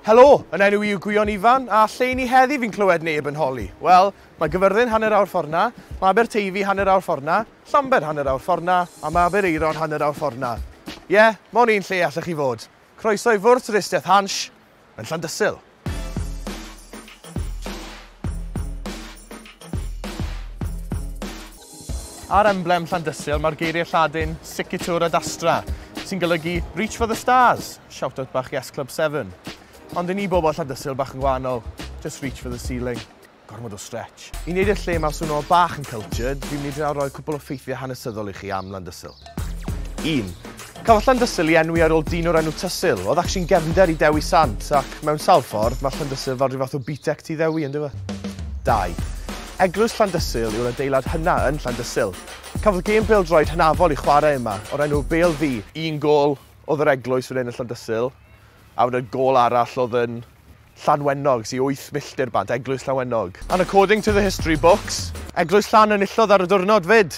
Helo, yn enw i yw Gwion Ifan, a lle ni heddi fi'n clywed neb yn holi? Wel, mae Gyfyrddin hanner awr ffordd na, mae Aberteifi hanner awr ffordd na, Llanber hanner awr ffordd na, a mae Aberaeron hanner awr ffordd na. Ie, mon un lle allech chi fod. Croeso i Bwrdd Twristiaeth Hansh yn Llandysul. Ar emblem Llandysul mae'r geiriau Lladin Sicitur ad Astra, sy'n golygu Reach for the Stars, shout-out bach i S-Club 7. Ond i ni bobl Llandysul bach yn gwahanol, just reach for the ceiling, gormod o stretch. I wneud y lle mae'n swnio bach yn cultured, fi'n mynd i roi cwbl o ffeithiau hanesyddol i chi am Llandysul. 1. Cafodd Llandysul i enwi ar ôl dyn o'r enw Tysul, oedd acsiwn gefnder i Dewi Sant, ac mewn sawl ffordd mae Llandysul fel rhyw fath o BTEC Ty Ddewi, ynddo fe? 2. Eglwys Llandysul yw'r adeilad hynna yn Llandysul. Cafodd gêm bêl-droed hynafol i chwarae yma, o'r enw Bêl Fi. 1 gôl oedd yr eglwys fan hyn yn Llandysul, a wedi'r gôl arall oedd yn Llanwennog, sy'n 8 milltir bant, eglwys Llanwennog. And according to the history books, eglwys Llan yn illodd ar y diwrnod fyd.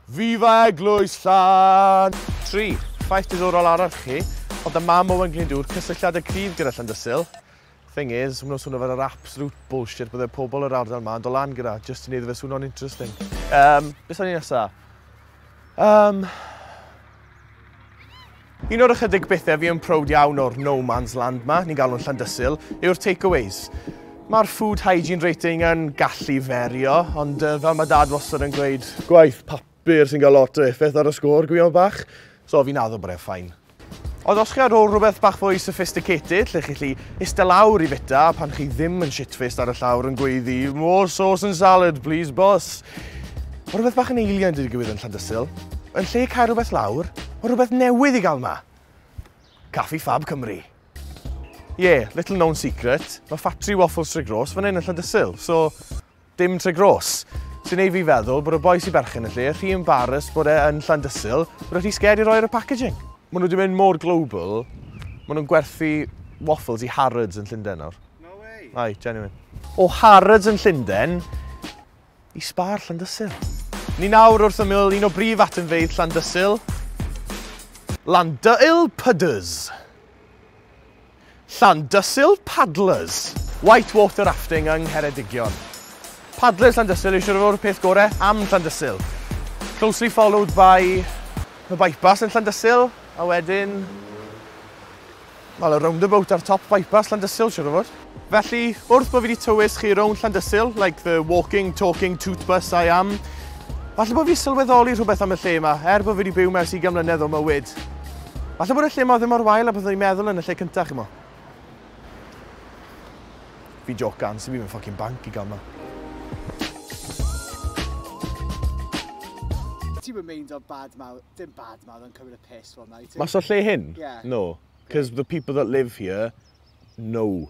Viva eglwys Llan! 3. Ffaith diddorol arall chi, oedd y mam Owen Glyndŵr cysylltiad y cryf gyda Llandysul. Thing is, maen nhw'n swnio fel yr absolute bullshit bydde pobl yr ardal yma yn dod lan gyda, just i wneud fe swnio'n interesting. Beth o'n i nesaf? Un o'r ychydig bethau fi yn prowd iawn o'r no man's land ma, ni'n galw'n Llandysul, yw'r takeaways. Mae'r food hygiene rating yn gallu ferio, ond fel mae dad wastad yn gweud, gwaith papur sy'n cael lot o effaith ar y sgôr, Gwion bach, so fi'n addo bod e'n ffain. Ond os chi ar ôl rhywbeth bach fwy sophisticated, lle chi lli iste lawr i fita pan chi ddim yn shitfaced ar y llawr yn gweiddi, more sauce and salad, please, boss. Mae rhywbeth bach yn alien wedi digwydd yn Llandysul. Yn lle cael rhywbeth lawr, mae rhywbeth newydd i gael yma. Caffi Fab Cymru. Little known secret, mae ffatri waffles Treigros fan hyn yn Llandysul, so dim Treigros. Sy'n ei fi feddwl bod y boi sy'n berchen y lle, rhy embarrassed bod e yn Llandysul, bod e rhy scared i roi ar y packaging. Maen nhw wedi mynd mor global, maen nhw'n gwerthu waffles i Harrods yn Llundain nawr. No way. Ai, genuine. O Harrods yn Llundain i Spar Llandysul. Ni nawr wrth ymyl un o brif atenfeydd Llandysul, Llandysul Pudders. Llandysul Paddlers. Whitewater rafting yng Ngheredigion. Paddlers Llandysul yw siŵr o fod y peth gorau am Llandysul. Closely followed by y bypass yn Llandysul, a wedyn wel, y roundabout ar top bypass Llandysul siŵr o fod. Felly, wrth bod fi wedi tywys chi rownd Llandysul, like the walking, talking toot bus I am, falle bod fi sylweddoli rhywbeth am y lle yma, bod fi wedi byw mewn 20 mlynedd o mywyd. Falle bod y lle yma ddim mor wael a byddwn i'n meddwl yn y lle cyntaf chi mo. Fi jocan, sy'n fi mewn ffocin banc i gael yma. Ti'n mynd o bad mouth, dim bad mouth yn cymryd y piss fel yna. Mas o'r lle hyn? Yeah. No, because the people that live here know